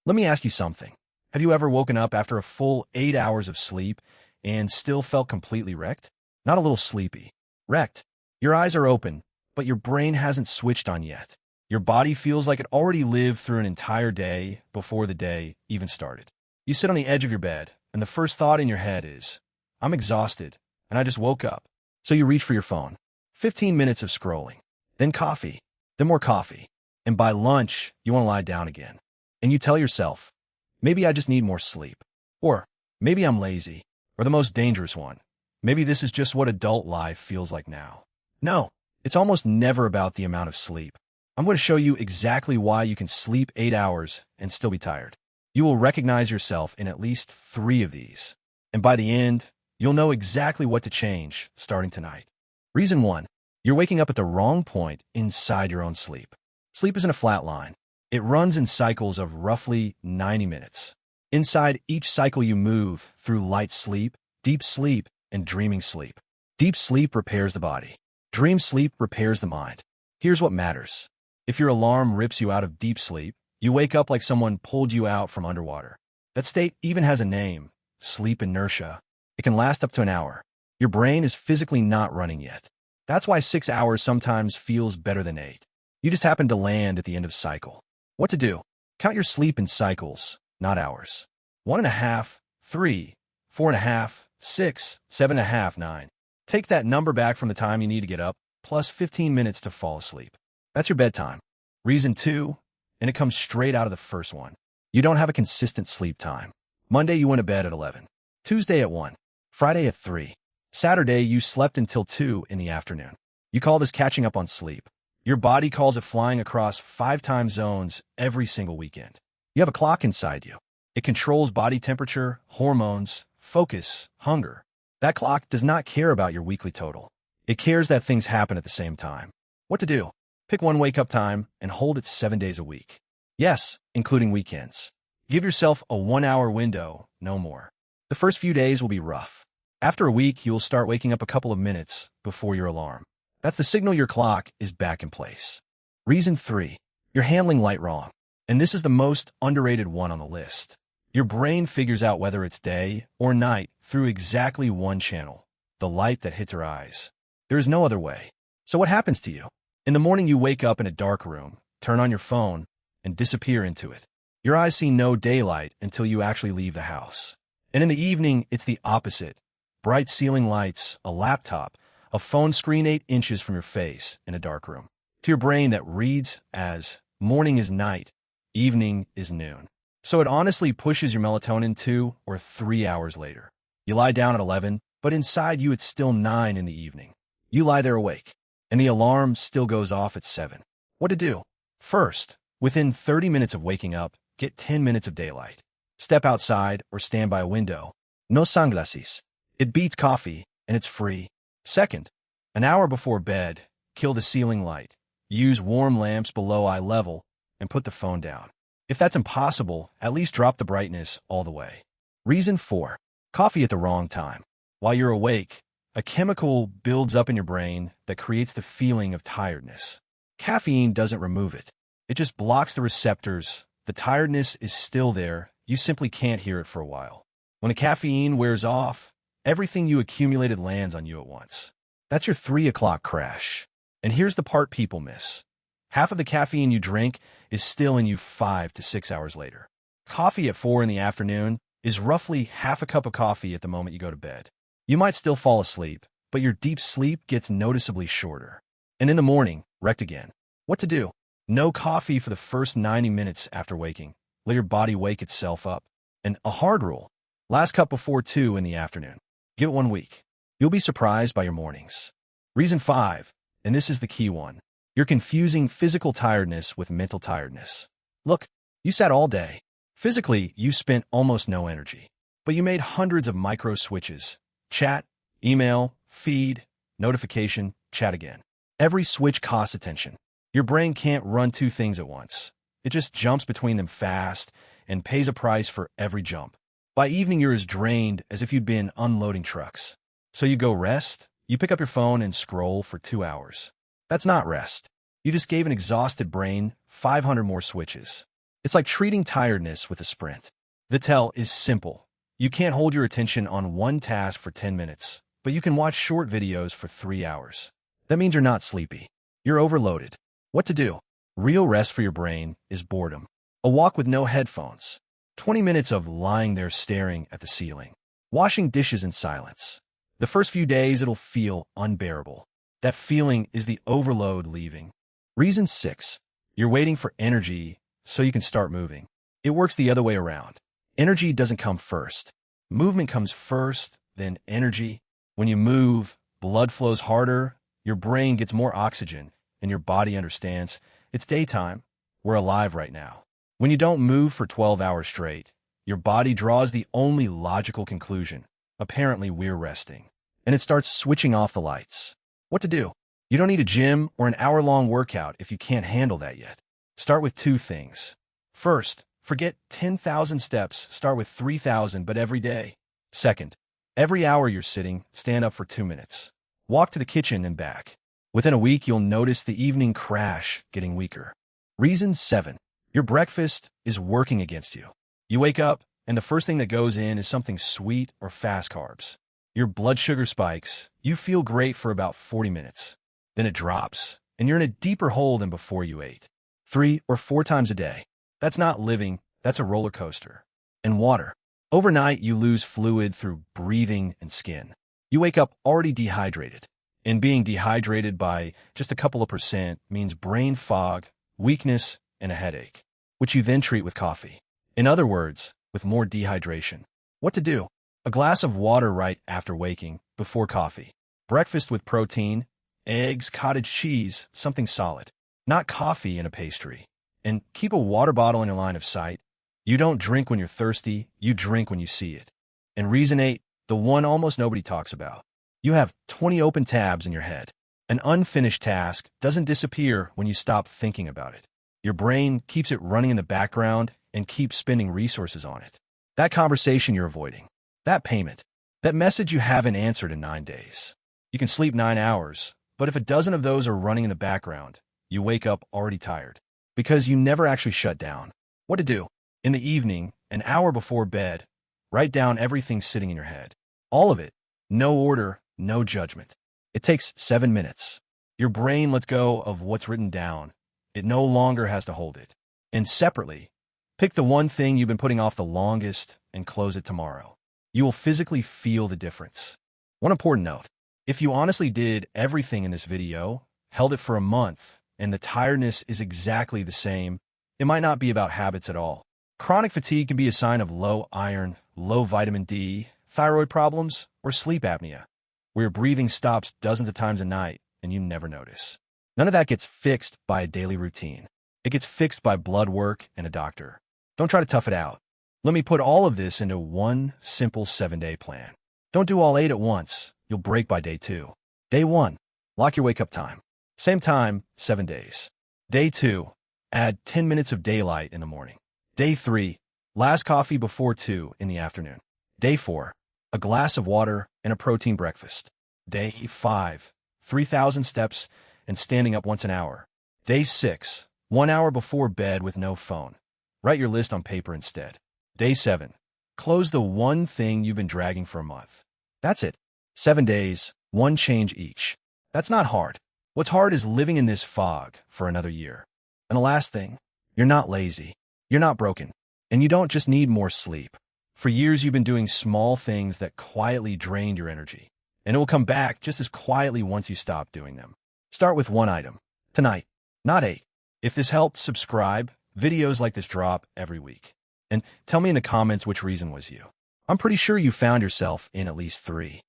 Let me ask you something. Have you ever woken up after a full 8 hours of sleep and still felt completely wrecked? Not a little sleepy. Wrecked. Your eyes are open, but your brain hasn't switched on yet. Your body feels like it already lived through an entire day before the day even started. You sit on the edge of your bed, and the first thought in your head is, I'm exhausted, and I just woke up. So you reach for your phone. 15 minutes of scrolling. Then coffee. Then more coffee. And by lunch, you want to lie down again. And you tell yourself, maybe I just need more sleep. Or maybe I'm lazy. Or the most dangerous one, maybe this is just what adult life feels like now. No, it's almost never about the amount of sleep. I'm going to show you exactly why you can sleep 8 hours and still be tired. You will recognize yourself in at least 3 of these. And by the end, you'll know exactly what to change starting tonight. Reason 1, you're waking up at the wrong point inside your own sleep. Sleep isn't a flat line. It runs in cycles of roughly 90 minutes. Inside each cycle you move through light sleep, deep sleep, and dreaming sleep. Deep sleep repairs the body. Dream sleep repairs the mind. Here's what matters. If your alarm rips you out of deep sleep, you wake up like someone pulled you out from underwater. That state even has a name, sleep inertia. It can last up to an hour. Your brain is physically not running yet. That's why 6 hours sometimes feels better than 8. You just happen to land at the end of cycle. What to do? Count your sleep in cycles, not hours. 1.5, 3, 4.5, 6, 7.5, 9. Take that number back from the time you need to get up, plus 15 minutes to fall asleep. That's your bedtime. Reason 2, and it comes straight out of the first one. You don't have a consistent sleep time. Monday you went to bed at 11. Tuesday at 1. Friday at 3. Saturday you slept until 2 in the afternoon. You call this catching up on sleep. Your body calls it flying across 5 time zones every single weekend. You have a clock inside you. It controls body temperature, hormones, focus, hunger. That clock does not care about your weekly total. It cares that things happen at the same time. What to do? Pick one wake-up time and hold it 7 days a week. Yes, including weekends. Give yourself a 1-hour window, no more. The first few days will be rough. After a week, you'll start waking up a couple of minutes before your alarm. That's the signal your clock is back in place. Reason 3, you're handling light wrong. And this is the most underrated one on the list. Your brain figures out whether it's day or night through exactly one channel, the light that hits your eyes. There is no other way. So what happens to you? In the morning, you wake up in a dark room, turn on your phone, and disappear into it. Your eyes see no daylight until you actually leave the house. And in the evening, it's the opposite. Bright ceiling lights, a laptop, a phone screen 8 inches from your face in a dark room. To your brain, that reads as morning is night, evening is noon. So it honestly pushes your melatonin 2 or 3 hours later. You lie down at 11, but inside you it's still 9 in the evening. You lie there awake, and the alarm still goes off at 7. What to do? First, within 30 minutes of waking up, get 10 minutes of daylight. Step outside or stand by a window. No sunglasses. It beats coffee, and it's free. Second, an hour before bed, kill the ceiling light. Use warm lamps below eye level, and put the phone down. If that's impossible, at least drop the brightness all the way. Reason 4, coffee at the wrong time. While you're awake, a chemical builds up in your brain that creates the feeling of tiredness. Caffeine doesn't remove it. It just blocks the receptors. The tiredness is still there. You simply can't hear it for a while. When the caffeine wears off, everything you accumulated lands on you at once. That's your 3 o'clock crash. And here's the part people miss. Half of the caffeine you drink is still in you 5 to 6 hours later. Coffee at 4 in the afternoon is roughly half a cup of coffee at the moment you go to bed. You might still fall asleep, but your deep sleep gets noticeably shorter. And in the morning, wrecked again. What to do? No coffee for the first 90 minutes after waking. Let your body wake itself up. And a hard rule. Last cup before 2 in the afternoon. Give it 1 week. You'll be surprised by your mornings. Reason 5, and this is the key one. You're confusing physical tiredness with mental tiredness. Look, you sat all day. Physically, you spent almost no energy. But you made hundreds of micro switches. Chat, email, feed, notification, chat again. Every switch costs attention. Your brain can't run 2 things at once. It just jumps between them fast and pays a price for every jump. By evening, you're as drained as if you'd been unloading trucks. So you go rest, you pick up your phone and scroll for 2 hours. That's not rest. You just gave an exhausted brain 500 more switches. It's like treating tiredness with a sprint. The tell is simple. You can't hold your attention on one task for 10 minutes, but you can watch short videos for 3 hours. That means you're not sleepy. You're overloaded. What to do? Real rest for your brain is boredom. A walk with no headphones. 20 minutes of lying there staring at the ceiling. Washing dishes in silence. The first few days it'll feel unbearable. That feeling is the overload leaving. Reason 6. You're waiting for energy so you can start moving. It works the other way around. Energy doesn't come first. Movement comes first, then energy. When you move, blood flows harder, your brain gets more oxygen, and your body understands it's daytime. We're alive right now. When you don't move for 12 hours straight, your body draws the only logical conclusion. Apparently, we're resting. And it starts switching off the lights. What to do? You don't need a gym or an hour-long workout if you can't handle that yet. Start with 2 things. First, forget 10,000 steps. Start with 3,000, but every day. Second, every hour you're sitting, stand up for 2 minutes. Walk to the kitchen and back. Within a week, you'll notice the evening crash getting weaker. Reason 7. Your breakfast is working against you. You wake up, and the first thing that goes in is something sweet or fast carbs. Your blood sugar spikes. You feel great for about 40 minutes. Then it drops, and you're in a deeper hole than before you ate. 3 or 4 times a day. That's not living, that's a roller coaster. And water. Overnight, you lose fluid through breathing and skin. You wake up already dehydrated. And being dehydrated by just a couple of percent means brain fog, weakness, and a headache, which you then treat with coffee. In other words, with more dehydration. What to do? A glass of water right after waking, before coffee. Breakfast with protein, eggs, cottage cheese, something solid. Not coffee and a pastry. And keep a water bottle in your line of sight. You don't drink when you're thirsty, you drink when you see it. And reason 8, the one almost nobody talks about. You have 20 open tabs in your head. An unfinished task doesn't disappear when you stop thinking about it. Your brain keeps it running in the background and keeps spending resources on it. That conversation you're avoiding. That payment. That message you haven't answered in 9 days. You can sleep 9 hours, but if a dozen of those are running in the background, you wake up already tired. Because you never actually shut down. What to do? In the evening, an hour before bed, write down everything sitting in your head. All of it. No order, no judgment. It takes 7 minutes. Your brain lets go of what's written down. It no longer has to hold it. And separately, pick the one thing you've been putting off the longest and close it tomorrow. You will physically feel the difference. One important note. If you honestly did everything in this video, held it for a month, and the tiredness is exactly the same, it might not be about habits at all. Chronic fatigue can be a sign of low iron, low vitamin D, thyroid problems, or sleep apnea, where your breathing stops dozens of times a night and you never notice. None of that gets fixed by a daily routine. It gets fixed by blood work and a doctor. Don't try to tough it out. Let me put all of this into one simple 7-day plan. Don't do all 8 at once. You'll break by day 2. Day 1, lock your wake-up time. Same time, 7 days. Day 2, add 10 minutes of daylight in the morning. Day 3, last coffee before 2 in the afternoon. Day 4, a glass of water and a protein breakfast. Day 5, 3,000 steps and standing up once an hour. Day 6, 1 hour before bed with no phone. Write your list on paper instead. Day 7, close the one thing you've been dragging for a month. That's it. 7 days, 1 change each. That's not hard. What's hard is living in this fog for another year. And the last thing, you're not lazy. You're not broken. And you don't just need more sleep. For years, you've been doing small things that quietly drained your energy. And it will come back just as quietly once you stop doing them. Start with 1 item. Tonight, not 8. If this helped, subscribe. Videos like this drop every week. And tell me in the comments which reason was you. I'm pretty sure you found yourself in at least 3.